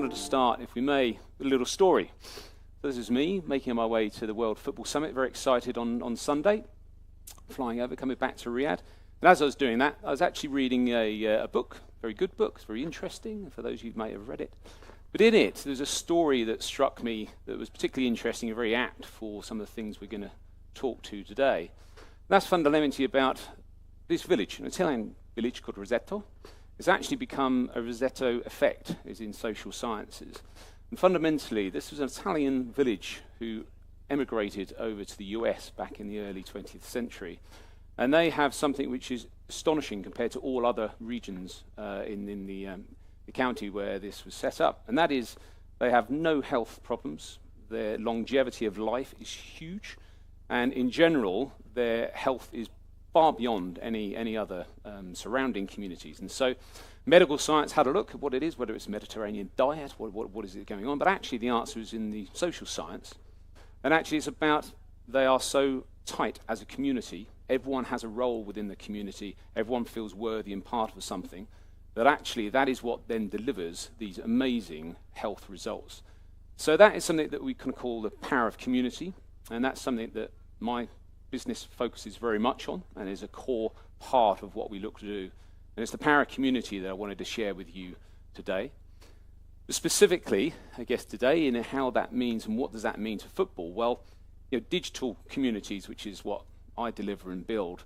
wanted to start, if we may, with a little story. So this is me making my way to the World Football Summit, very excited on Sunday, flying over, coming back to Riyadh. And as I was doing that, I was actually reading a book, very good book, it's very interesting, for those of you who may have read it. But in it, there's a story that struck me that was particularly interesting and very apt for some of the things we're going to talk to today. And that's fundamentally about this village, an Italian village called Roseto. It's actually become a Roseto effect, as in social sciences. And fundamentally, this was an Italian village who emigrated over to the US back in the early 20th century. And they have something which is astonishing compared to all other regions in the county where this was set up. And that is, they have no health problems. Their longevity of life is huge. And in general, their health is far beyond any other surrounding communities. And so medical science had a look at what it is, whether it's a Mediterranean diet, what is it going on. But actually the answer is in the social science. And actually it's about they are so tight as a community. Everyone has a role within the community. Everyone feels worthy and part of something. That actually that is what then delivers these amazing health results. So that is something that we can call the power of community. And that's something that my business focuses very much on and is a core part of what we look to do. And it's the power of community that I wanted to share with you today. But specifically, I guess today, in how that means and what does that mean to football? Well, digital communities, which is what I deliver and build,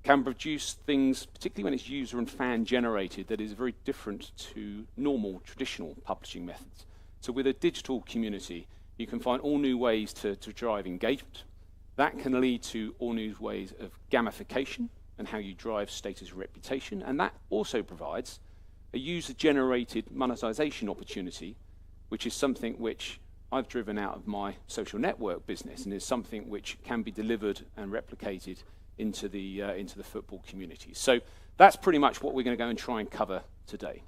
can produce things, particularly when it's user and fan generated, that is very different to normal traditional publishing methods. So with a digital community, you can find all new ways to drive engagement. That can lead to all new ways of gamification and how you drive status and reputation. And that also provides a user-generated monetization opportunity, which is something which I've driven out of my social network business and is something which can be delivered and replicated into the football community. So that's pretty much what we're going to go and try and cover today.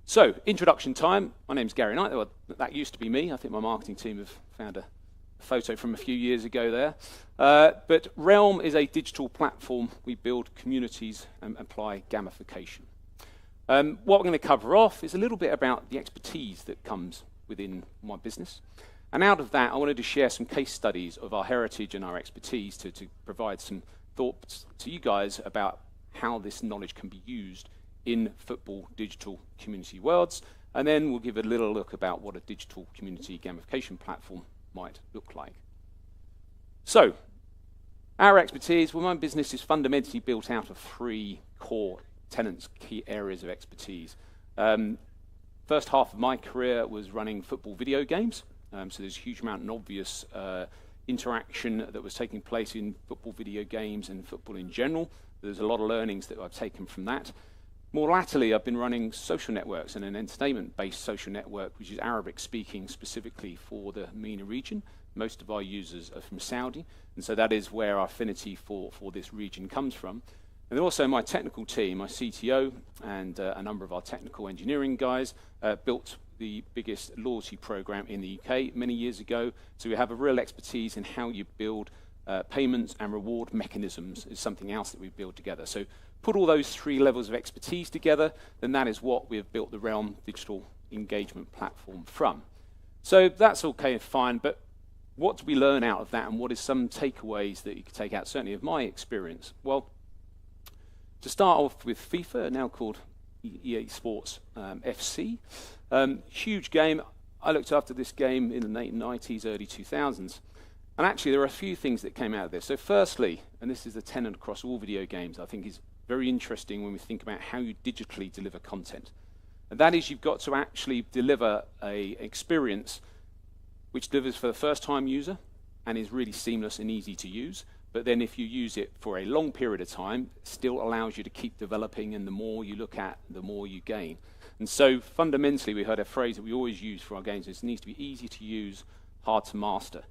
So, introduction time. My name's Gary Knight. Well, that used to be me. I think my marketing team have found a photo from a few years ago there. But Realm is a digital platform. We build communities and apply gamification. What we're going to cover off is a little bit about the expertise that comes within my business. And out of that, I wanted to share some case studies of our heritage and our expertise to provide some thoughts to you guys about how this knowledge can be used in football digital community worlds. And then we'll give a little look about what a digital community gamification platform might look like. So, our expertise, well, my business is fundamentally built out of three core tenets, key areas of expertise. First half of my career was running football video games. So there's a huge amount of obvious interaction that was taking place in football video games and football in general. There's a lot of learnings that I've taken from that. More latterly, I've been running social networks and an entertainment-based social network, which is Arabic-speaking specifically for the MENA region. Most of our users are from Saudi, and so that is where our affinity for this region comes from. And then also my technical team, my CTO, and a number of our technical engineering guys built the biggest loyalty program in the UK many years ago. So we have a real expertise in how you build payments and reward mechanisms is something else that we build together. So put all those three levels of expertise together, then that is what we have built the Realm digital engagement platform from. So that's okay and fine, but what do we learn out of that, and what is some takeaways that you could take out, certainly of my experience? Well, to start off with FIFA, now called EA Sports FC, huge game. I looked after this game in the late 90s, early 2000s. And actually, there are a few things that came out of this. So firstly, and this is the tenet across all video games, I think is very interesting when we think about how you digitally deliver content. And that is, you've got to actually deliver an experience which delivers for the first time user and is really seamless and easy to use. But then if you use it for a long period of time, it still allows you to keep developing, and the more you look at, the more you gain. And so fundamentally, we heard a phrase that we always use for our games: it needs to be easy to use, hard to master.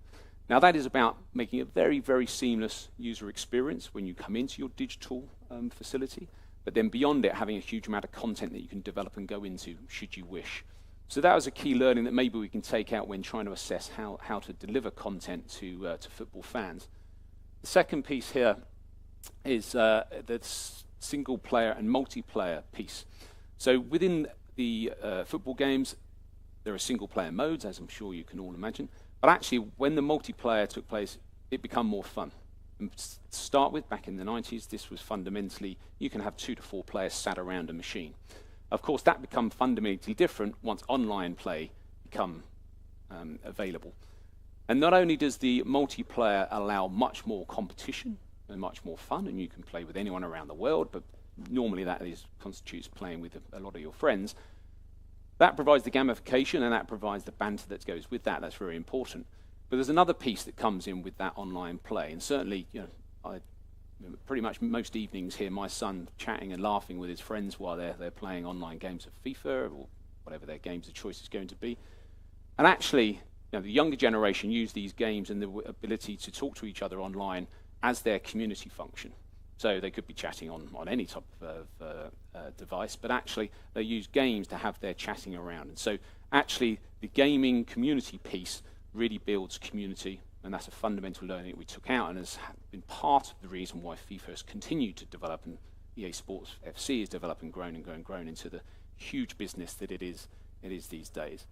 Now that is about making a very, very seamless user experience when you come into your digital facility, but then beyond it, having a huge amount of content that you can develop and go into should you wish. So that was a key learning that maybe we can take out when trying to assess how to deliver content to football fans. The second piece here is the single player and multiplayer piece. So within the football games, There are single-player modes, as I'm sure you can all imagine. But actually, when the multiplayer took place, it became more fun. And to start with, back in the 90s, this was fundamentally, you can have 2 to 4 players sat around a machine. Of course, that became fundamentally different once online play become available. And not only does the multiplayer allow much more competition and much more fun, and you can play with anyone around the world, but normally that constitutes playing with a lot of your friends. That provides the gamification, and that provides the banter that goes with that. That's very important. But there's another piece that comes in with that online play, and certainly, pretty much most evenings hear my son chatting and laughing with his friends while they're playing online games of FIFA or whatever their games of choice is going to be. And actually, the younger generation use these games and the ability to talk to each other online as their community function. So they could be chatting on any type of device, but actually they use games to have their chatting around. And so actually the gaming community piece really builds community, and that's a fundamental learning that we took out and has been part of the reason why FIFA has continued to develop, and EA Sports FC has developed and grown into the huge business that it is these days.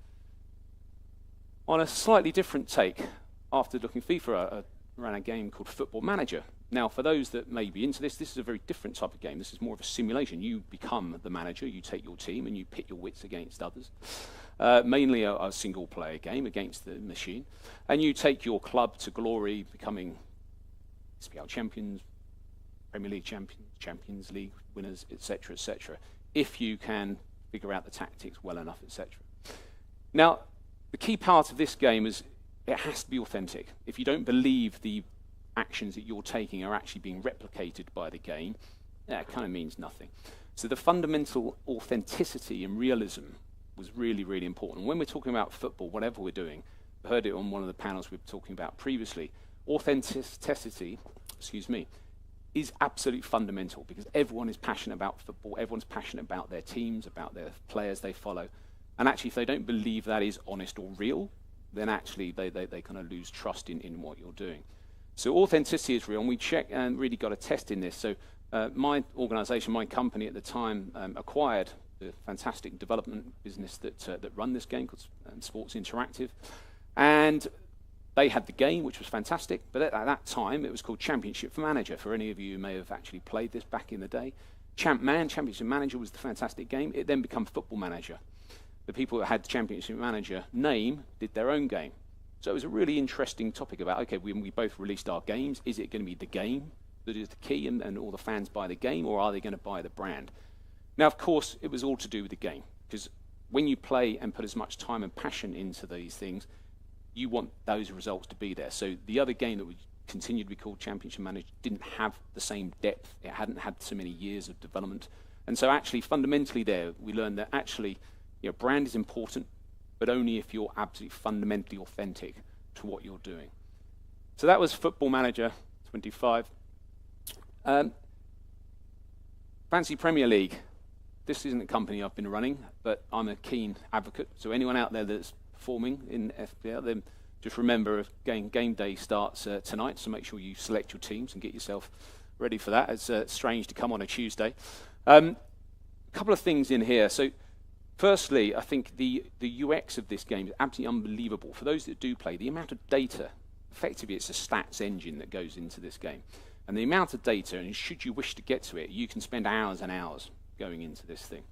On a slightly different take, after looking at FIFA, I ran a game called Football Manager. Now, for those that may be into this is a very different type of game. This is more of a simulation. You become the manager, you take your team, and you pit your wits against others. Mainly a single-player game against the machine. And you take your club to glory, becoming SPL champions, Premier League champions, Champions League winners, etc., etc., if you can figure out the tactics well enough, etc. Now, the key part of this game is it has to be authentic. If you don't believe the actions that you're taking are actually being replicated by the game, that kind of means nothing. So the fundamental authenticity and realism was really, really important. When we're talking about football, whatever we're doing, I heard it on one of the panels we were talking about previously, authenticity, is absolutely fundamental, because everyone is passionate about football, everyone's passionate about their teams, about their players they follow. And actually, if they don't believe that is honest or real, then actually they kind of lose trust in what you're doing. So authenticity is real, and we check and really got a test in this. So my organisation, my company at the time, acquired the fantastic development business that run this game called Sports Interactive, and they had the game, which was fantastic. But at that time, it was called Championship Manager. For any of you who may have actually played this back in the day, Championship Manager was the fantastic game. It then became Football Manager. The people that had Championship Manager name did their own game. So it was a really interesting topic about, okay, when we both released our games, is it going to be the game that is the key and all the fans buy the game, or are they going to buy the brand? Now, of course, it was all to do with the game, because when you play and put as much time and passion into these things, you want those results to be there. So the other game that would continue to be called Championship Manager didn't have the same depth. It hadn't had so many years of development. And so actually, fundamentally there, we learned that actually, brand is important, but only if you're absolutely fundamentally authentic to what you're doing. So that was Football Manager 25. Fancy Premier League. This isn't a company I've been running, but I'm a keen advocate. So anyone out there that's performing in FPL, then just remember game day starts tonight, so make sure you select your teams and get yourself ready for that. It's strange to come on a Tuesday. A couple of things in here. So firstly, I think the UX of this game is absolutely unbelievable. For those that do play, the amount of data, effectively it's a stats engine that goes into this game. And the amount of data, and should you wish to get to it, you can spend hours and hours going into this thing.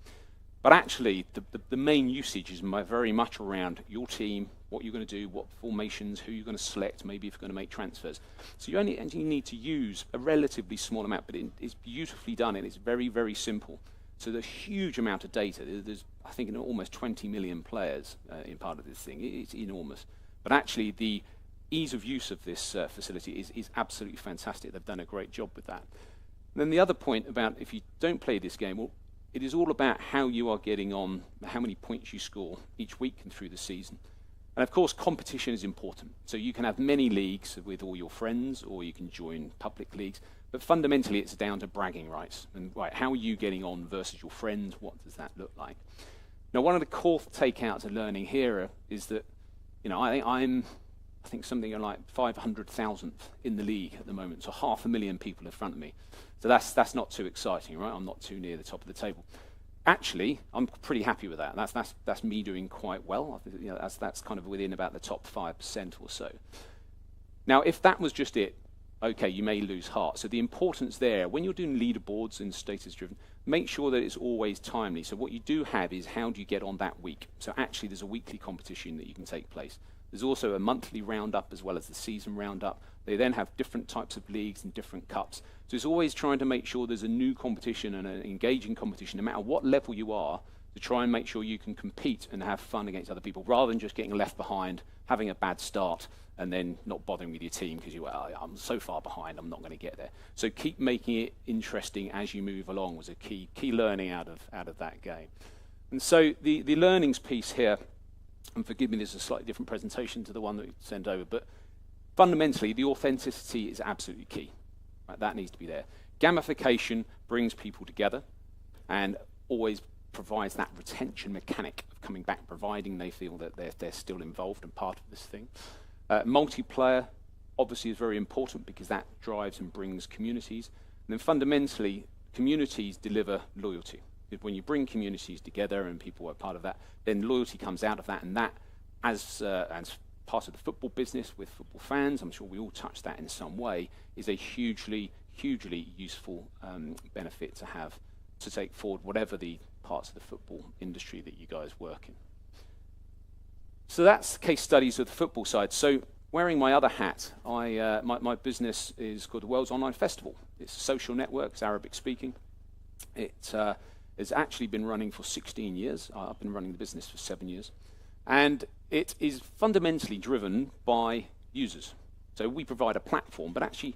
But actually, the main usage is very much around your team, what you're going to do, what formations, who you're going to select, maybe if you're going to make transfers. So you only need to use a relatively small amount, but it's beautifully done, and it's very, very simple. So there's a huge amount of data. There's, I think, almost 20 million players in part of this thing. It's enormous. But actually, the ease of use of this facility is absolutely fantastic. They've done a great job with that. And then the other point about if you don't play this game, well, it is all about how you are getting on, how many points you score each week and through the season. And of course, competition is important. So you can have many leagues with all your friends, or you can join public leagues. But fundamentally, it's down to bragging rights. And right, how are you getting on versus your friends? What does that look like? Now, one of the core takeouts of learning here is that, I think something like 500,000th in the league at the moment. So 500,000 people in front of me. So that's not too exciting, right? I'm not too near the top of the table. actually, I'm pretty happy with that. That's me doing quite well. I think, that's kind of within about the top 5% or so. Now, if that was just it, okay, you may lose heart. So the importance there, when you're doing leaderboards and status-driven, make sure that it's always timely. So what you do have is, how do you get on that week? So actually, there's a weekly competition that you can take place. There's also a monthly roundup as well as the season roundup. They then have different types of leagues and different cups. So it's always trying to make sure there's a new competition and an engaging competition, no matter what level you are, to try and make sure you can compete and have fun against other people, rather than just getting left behind, having a bad start, and then not bothering with your team because I'm so far behind, I'm not going to get there. So keep making it interesting as you move along was a key learning out of that game. And so the learnings piece here, and forgive me, this is a slightly different presentation to the one that we sent over, but fundamentally, the authenticity is absolutely key. Right? That needs to be there. Gamification brings people together and always provides that retention mechanic of coming back, providing they feel that they're still involved and part of this thing. Multiplayer obviously is very important because that drives and brings communities. And then fundamentally, communities deliver loyalty. When you bring communities together and people are part of that, then loyalty comes out of that, and that, as part of the football business with football fans, I'm sure we all touch that in some way, is a hugely useful benefit to have to take forward whatever the parts of the football industry that you guys work in. So that's case studies of the football side. So wearing my other hat, my business is called the World's Online Festival. It's a social network, it's Arabic speaking. It has actually been running for 16 years. I've been running the business for 7 years. And it is fundamentally driven by users. So we provide a platform, but actually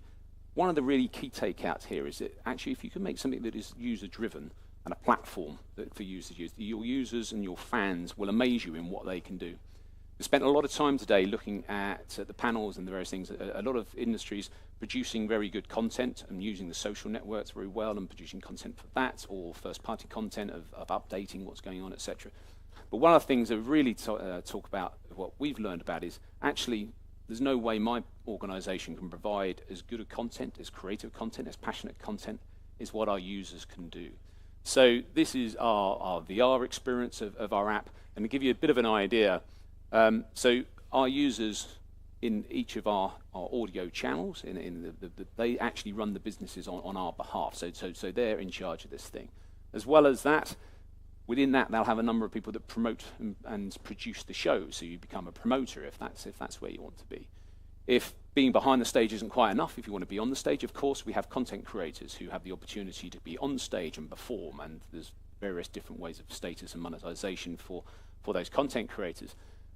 one of the really key takeouts here is that actually if you can make something that is user-driven and a platform that for users use, your users and your fans will amaze you in what they can do. We spent a lot of time today looking at the panels and the various things. A lot of industries producing very good content and using the social networks very well and producing content for that, or first-party content of updating what's going on, etc. But one of the things that really talk about what we've learned about is actually there's no way my organization can provide as good a content, as creative content, as passionate content as what our users can do. So this is our VR experience of our app. And to give you a bit of an idea, so our users in each of our audio channels, they actually run the businesses on our behalf. So they're in charge of this thing. As well as that, within that, they'll have a number of people that promote and produce the show. So you become a promoter if that's where you want to be. If being behind the stage isn't quite enough, if you want to be on the stage, of course, we have content creators who have the opportunity to be on stage and perform, and there's various different ways of status and monetization for those content creators.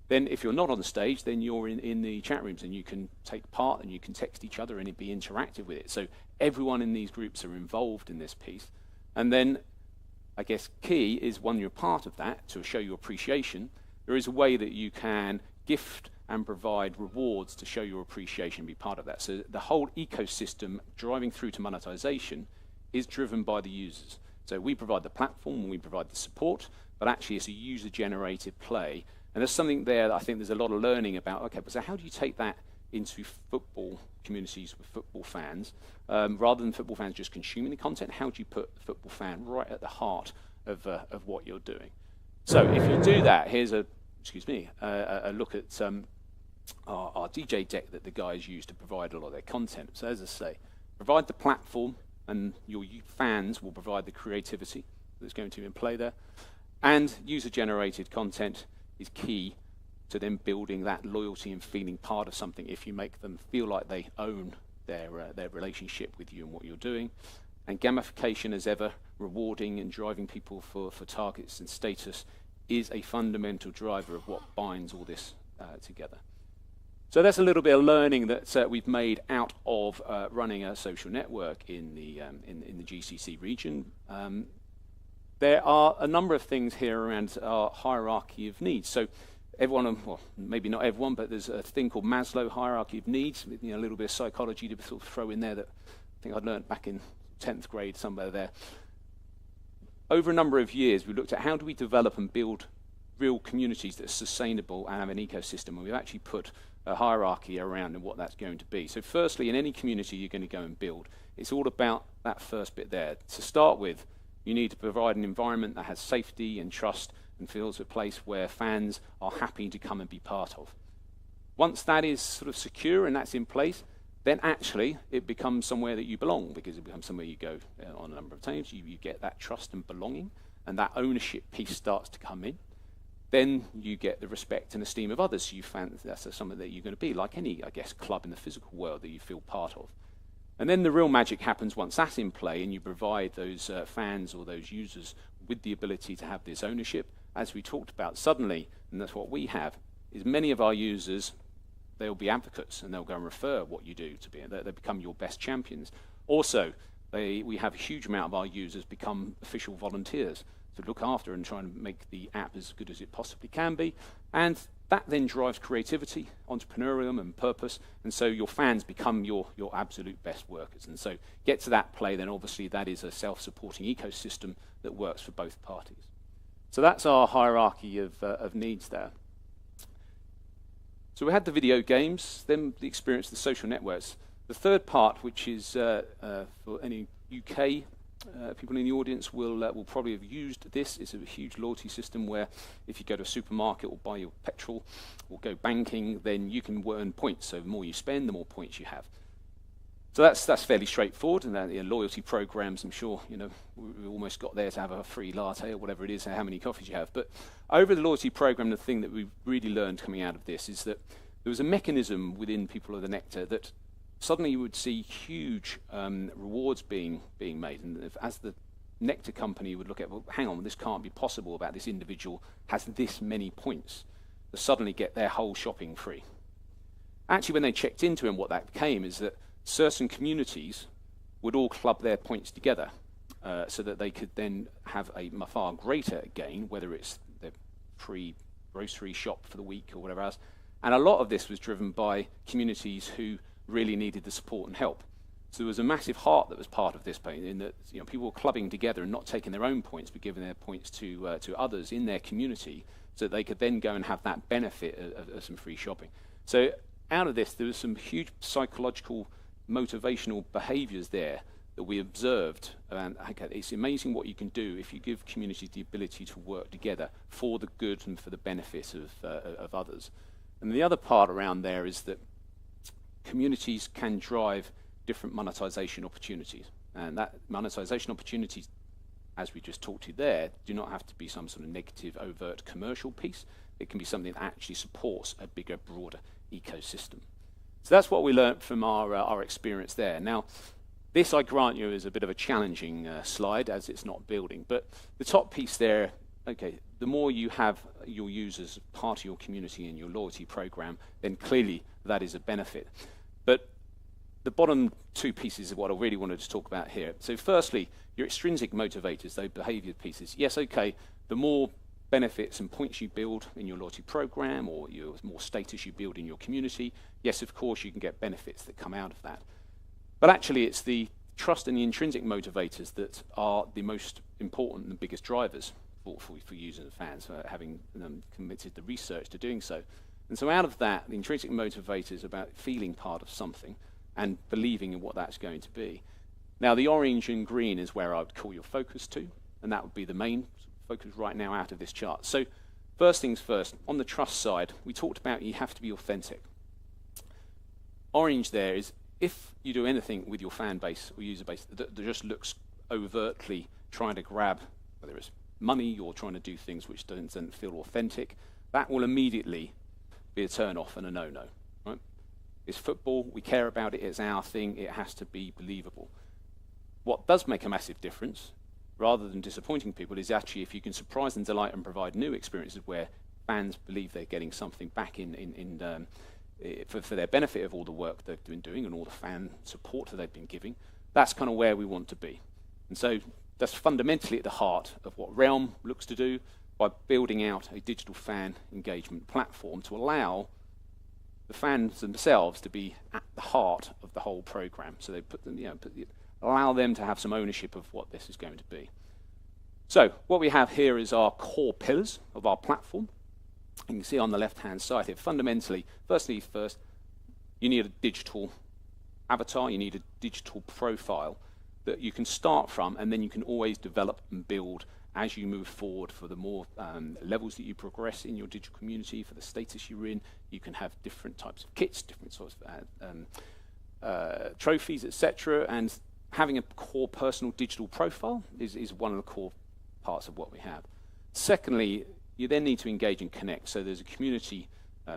Then if you're not on the stage, then you're in the chat rooms and you can take part and you can text each other and be interactive with it. So everyone in these groups are involved in this piece. And then I guess key is when you're part of that, to show your appreciation, there is a way that you can gift and provide rewards to show your appreciation and be part of that. So the whole ecosystem driving through to monetization is driven by the users. So we provide the platform and we provide the support, but actually it's a user-generated play. And there's something there that I think there's a lot of learning about. Okay, but so how do you take that into football communities with football fans, rather than football fans just consuming the content? How do you put the football fan right at the heart of what you're doing? So if you do that, here's a look at our DJ deck that the guys use to provide a lot of their content. So as I say, provide the platform, and your fans will provide the creativity that's going to be in play there. And user-generated content is key to them building that loyalty and feeling part of something if you make them feel like they own their relationship with you and what you're doing. And gamification, as ever, rewarding and driving people for targets and status is a fundamental driver of what binds all this together. So that's a little bit of learning that we've made out of running a social network in the GCC region. There are a number of things here around our hierarchy of needs. So everyone, well, maybe not everyone, but there's a thing called Maslow hierarchy of needs. A little bit of psychology to sort of throw in there that I think I'd learned back in 10th grade, somewhere there. Over a number of years, we looked at how do we develop and build real communities that are sustainable and have an ecosystem, and we've actually put a hierarchy around and what that's going to be. So firstly, in any community you're going to go and build, it's all about that first bit there. To start with, You need to provide an environment that has safety and trust and feels a place where fans are happy to come and be part of. Once that is sort of secure and that's in place, then actually it becomes somewhere that you belong, because it becomes somewhere you go on a number of times. You get that trust and belonging, and that ownership piece starts to come in. Then you get the respect and esteem of others. You find that's something that you're going to be, like any, I guess, club in the physical world that you feel part of. And then the real magic happens once that's in play and you provide those fans or those users with the ability to have this ownership. As we talked about, suddenly, and that's what we have, is many of our users, they'll be advocates and they'll go and refer what you do to be, they become your best champions. Also, we have a huge amount of our users become official volunteers to look after and try and make the app as good as it possibly can be. And that then drives creativity, entrepreneurialism and purpose, and so your fans become your absolute best workers. And so get to that play, then obviously that is a self-supporting ecosystem that works for both parties. So that's our hierarchy of needs there. So we had the video games, then the experience of the social networks. The third part, which is for any UK people in the audience will probably have used this. It's a huge loyalty system where if you go to a supermarket or buy your petrol or go banking, then you can earn points. So the more you spend, the more points you have. So that's fairly straightforward, and the loyalty programs, I'm sure, you know, we almost got there to have a free latte or whatever it is, how many coffees you have. But over the loyalty program, the thing that we really learned coming out of this is that there was a mechanism within people of the Nectar that suddenly you would see huge rewards being made. And as the Nectar company would look at, well, hang on, this can't be possible about this individual has this many points, to suddenly get their whole shopping free. Actually, when they checked into it, and what that became is that certain communities would all club their points together so that they could then have a far greater gain, whether it's their free grocery shop for the week or whatever else. And a lot of this was driven by communities who really needed the support and help. So there was a massive heart that was part of this, in that, you know, people were clubbing together and not taking their own points, but giving their points to others in their community, so that they could then go and have that benefit of some free shopping. So out of this, there was some huge psychological, motivational behaviours there that we observed. And okay, it's amazing what you can do if you give communities the ability to work together for the good and for the benefit of others. And the other part around there is that communities can drive different monetization opportunities. And that monetization opportunities, as we just talked to there, do not have to be some sort of negative, overt commercial piece. It can be something that actually supports a bigger, broader ecosystem. So that's what we learned from our experience there. Now, this, I grant you, is a bit of a challenging slide, as it's not building. But the top piece there, okay, the more you have your users part of your community in your loyalty program, then clearly that is a benefit. But the bottom two pieces are what I really wanted to talk about here. So firstly, your extrinsic motivators, those behavior pieces. Yes, okay, the more benefits and points you build in your loyalty program, or your more status you build in your community, yes, of course, you can get benefits that come out of that. But actually, it's the trust and the intrinsic motivators that are the most important and biggest drivers for users and fans, having committed the research to doing so. And so out of that, the intrinsic motivators is about feeling part of something and believing in what that's going to be. Now, the orange and green is where I would call your focus to, and that would be the main focus right now out of this chart. So first things first, on the trust side, we talked about you have to be authentic. Orange there is if you do anything with your fan base or user base that just looks overtly trying to grab, whether it's money or trying to do things which doesn't feel authentic, that will immediately be a turn-off and a no-no. Right? It's football, we care about it, it's our thing, it has to be believable. What does make a massive difference, rather than disappointing people, is actually if you can surprise and delight and provide new experiences where fans believe they're getting something back for their benefit of all the work they've been doing and all the fan support that they've been giving. That's kind of where we want to be. And so that's fundamentally at the heart of what Realm looks to do by building out a digital fan engagement platform to allow the fans themselves to be at the heart of the whole program. So they put them, allow them to have some ownership of what this is going to be. So what we have here is our core pillars of our platform. You can see on the left-hand side here, fundamentally, first, you need a digital avatar, you need a digital profile. that you can start from, and then you can always develop and build as you move forward for the more levels that you progress in your digital community, for the status you're in. You can have different types of kits, different sorts of trophies, etc. And having a core personal digital profile is one of the core parts of what we have. Secondly, you then need to engage and connect. So there's a community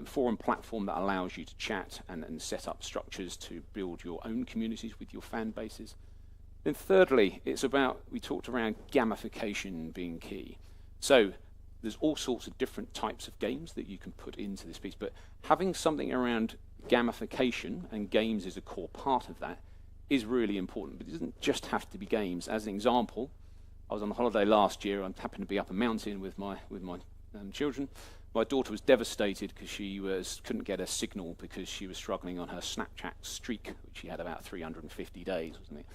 forum platform that allows you to chat and set up structures to build your own communities with your fan bases. Then thirdly, it's about, we talked around gamification being key. So there's all sorts of different types of games that you can put into this piece, but having something around gamification, and games is a core part of that, is really important. But it doesn't just have to be games. As an example, I was on holiday last year. I happened to be up a mountain with my children. My daughter was devastated because she couldn't get a signal because she was struggling on her Snapchat streak, which she had about 350 days, wasn't it?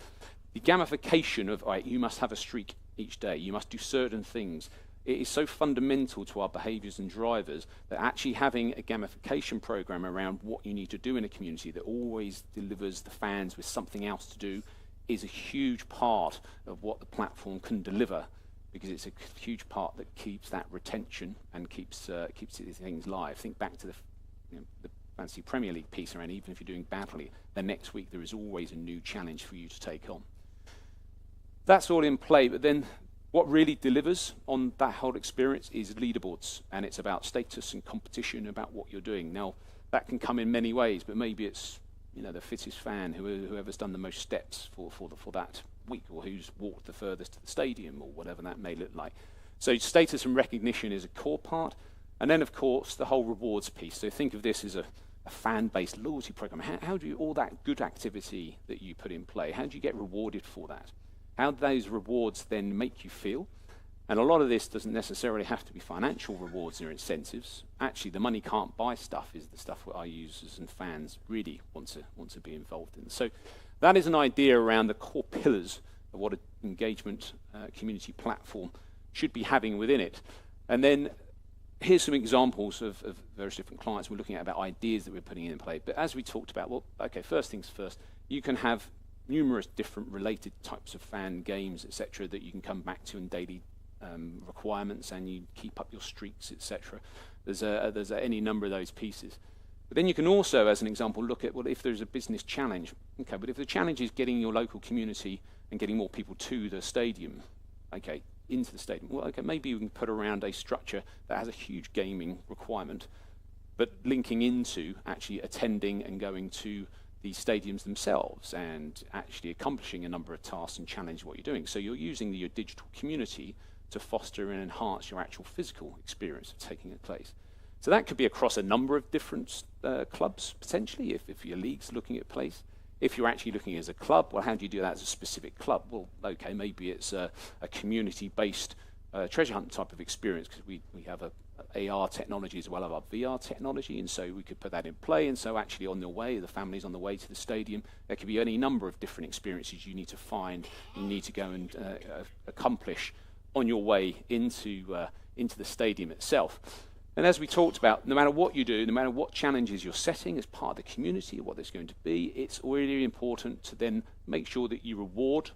The gamification of, all right, you must have a streak each day, you must do certain things, it is so fundamental to our behaviours and drivers that actually having a gamification program around what you need to do in a community that always delivers the fans with something else to do is a huge part of what the platform can deliver, because it's a huge part that keeps that retention and keeps things live. Think back to the fancy Premier League piece around, even if you're doing badly, then next week there is always a new challenge for you to take on. That's all in play, but then what really delivers on that whole experience is leaderboards, and it's about status and competition about what you're doing. Now, that can come in many ways, but maybe it's the fittest fan, whoever's done the most steps for that week, or who's walked the furthest to the stadium, or whatever that may look like. So status and recognition is a core part, and then of course the whole rewards piece. So think of this as a fan-based loyalty program. How do you, all that good activity that you put in play, how do you get rewarded for that? How do those rewards then make you feel? And a lot of this doesn't necessarily have to be financial rewards or incentives. Actually, the money can't buy stuff is the stuff that our users and fans really want to be involved in. So that is an idea around the core pillars of what an engagement community platform should be having within it. And then here's some examples of various different clients we're looking at about ideas that we're putting in play. But as we talked about, well, okay, first things first, you can have numerous different related types of fan games, etc., that you can come back to in daily requirements, and you keep up your streaks, etc. There's any number of those pieces. But then you can also, as an example, look at, well, if there's a business challenge, okay, but if the challenge is getting your local community and getting more people to the stadium, okay, into the stadium, well, okay, maybe you can put around a structure that has a huge gaming requirement, but linking into actually attending and going to the stadiums themselves and actually accomplishing a number of tasks and challenge what you're doing. So you're using your digital community to foster and enhance your actual physical experience of taking it place. So that could be across a number of different clubs, potentially, if your league's looking at place. If you're actually looking as a club, well, how do you do that as a specific club? Well, okay, maybe it's a community-based treasure hunt type of experience, because we have a AR technology as well as our VR technology, and so we could put that in play. And so actually on the way, the family's on the way to the stadium, there could be any number of different experiences you need to find, you need to go and accomplish on your way into the stadium itself. And as we talked about, no matter what you do, no matter what challenges you're setting as part of the community, or what there's going to be, it's really important to then make sure that you reward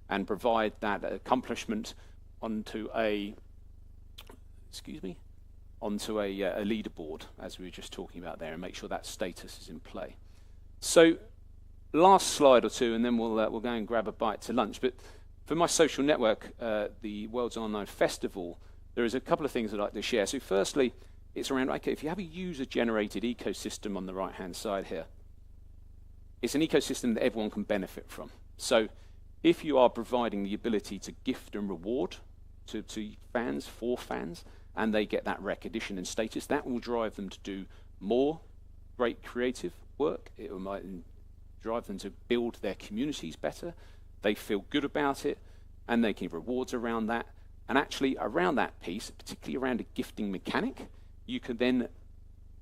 and provide that accomplishment onto a leaderboard, as we were just talking about there, and make sure that status is in play. So last slide or two, and then we'll go and grab a bite to lunch. But for my social network, the World's Online Festival, there is a couple of things I'd like to share. So firstly, it's around, okay, if you have a user-generated ecosystem on the right-hand side here, it's an ecosystem that everyone can benefit from. So if you are providing the ability to gift and reward to fans, for fans, and they get that recognition and status, that will drive them to do more great creative work. It might drive them to build their communities better. They feel good about it, and they can give rewards around that. And actually, around that piece, particularly around a gifting mechanic, you can then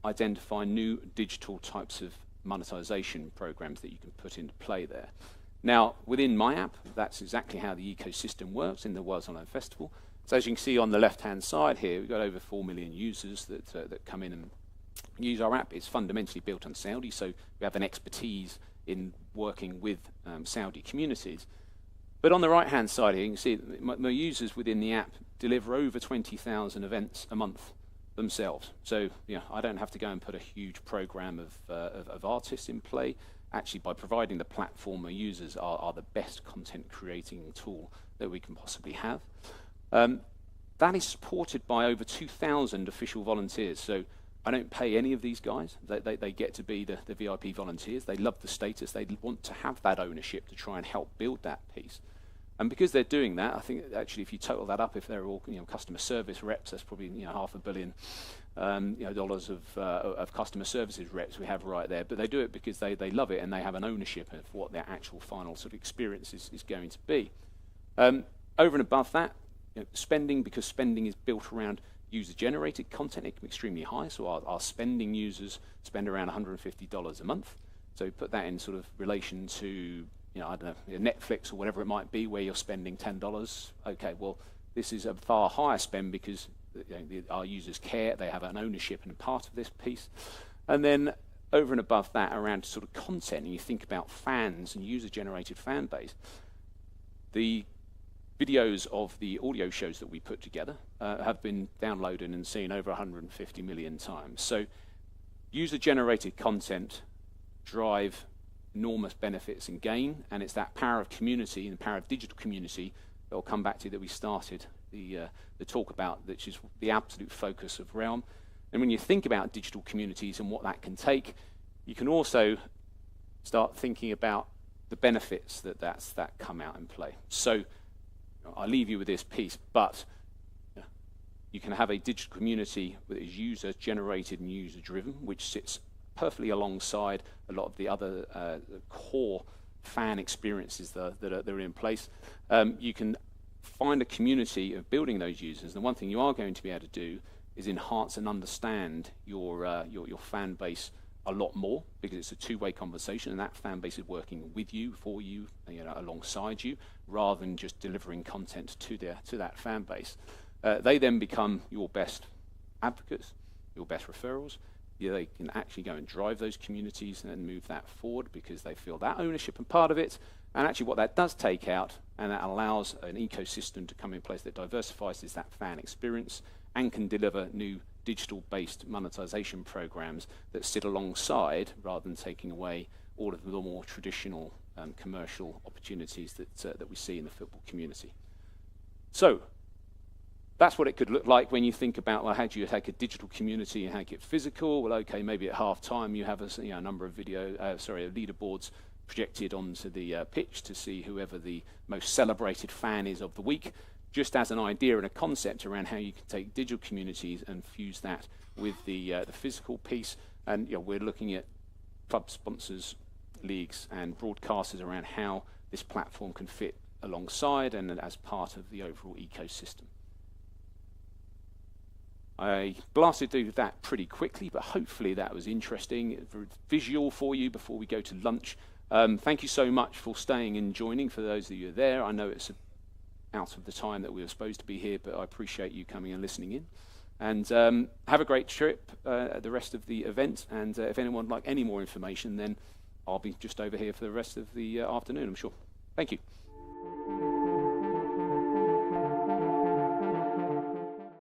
identify new digital types of monetization programs that you can put into play there. Now, within my app, that's exactly how the ecosystem works in the World's Online Festival. So as you can see on the left-hand side here, we've got over 4 million users that come in and use our app. It's fundamentally built on Saudi, so we have an expertise in working with Saudi communities. But on the right-hand side here, you can see my users within the app deliver over 20,000 events a month themselves. So I don't have to go and put a huge program of artists in play. Actually, by providing the platform, our users are the best content creating tool that we can possibly have. That is supported by over 2,000 official volunteers. So I don't pay any of these guys. They get to be the VIP volunteers. They love the status. They want to have that ownership to try and help build that piece. And because they're doing that, I think actually if you total that up, if they're all customer service reps, that's probably $500 million dollars of customer services reps we have right there. But they do it because they love it and they have an ownership of what their actual final sort of experience is going to be. Over and above that, spending, because spending is built around user-generated content, it can be extremely high. So our spending users spend around $150 a month. So put that in sort of relation to, I don't know, Netflix or whatever it might be, where you're spending $10. Okay, well, this is a far higher spend because our users care, they have an ownership and a part of this piece. And then over and above that, around sort of content, and you think about fans and user-generated fan base, the videos of the audio shows that we put together have been downloaded and seen over 150 million times. So user-generated content drive enormous benefits and gain, and it's that power of community and the power of digital community that I'll come back to that we started the talk about, which is the absolute focus of Realm. And when you think about digital communities and what that can take, you can also start thinking about the benefits that come out in play. So I'll leave you with this piece, but you can have a digital community that is user-generated and user-driven, which sits perfectly alongside a lot of the other core fan experiences that are in place. You can find a community of building those users, and one thing you are going to be able to do is enhance and understand your fan base a lot more, because it's a two-way conversation, and that fan base is working with you, for you, alongside you, rather than just delivering content to that fan base. They then become your best advocates, your best referrals. They can actually go and drive those communities and move that forward because they feel that ownership and part of it. And actually what that does take out, and that allows an ecosystem to come in place that diversifies, is that fan experience and can deliver new digital-based monetization programs that sit alongside, rather than taking away all of the more traditional commercial opportunities that we see in the football community. So that's what it could look like when you think about, well, how do you take a digital community and make it physical? Well, okay, maybe at half-time you have a number of leaderboards projected onto the pitch to see whoever the most celebrated fan is of the week, just as an idea and a concept around how you can take digital communities and fuse that with the physical piece. And we're looking at club sponsors, leagues, and broadcasters around how this platform can fit alongside and as part of the overall ecosystem. I blasted through that pretty quickly, but hopefully that was interesting, visual for you before we go to lunch. Thank you so much for staying and joining, for those of you there. I know it's out of the time that we were supposed to be here, but I appreciate you coming and listening in. And have a great trip at the rest of the event. And if anyone would like any more information, then I'll be just over here for the rest of the afternoon, I'm sure. Thank you.